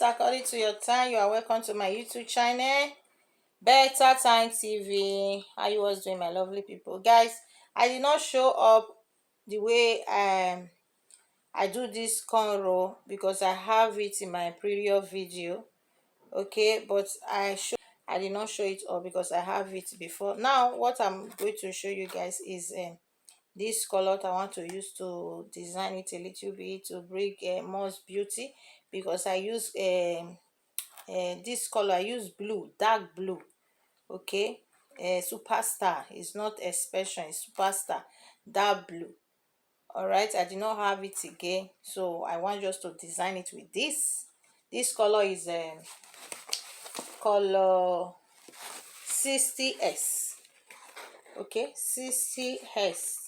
according to your time. You are welcome to my YouTube channel, Better Time TV. How you was doing, my lovely people? Guys, I did not show up the way I do this cornrow because I have it in my previous video. Okay, but I did not show it up because I have it before. Now what I'm going to show you guys is this color I want to use to design it a little bit to bring more beauty, because I use this color. I use blue, dark blue. Okay, superstar is not expression, it's superstar, dark blue. All right, I did not have it again, so I want just to design it with this color. Is color 60s. Okay, 60s.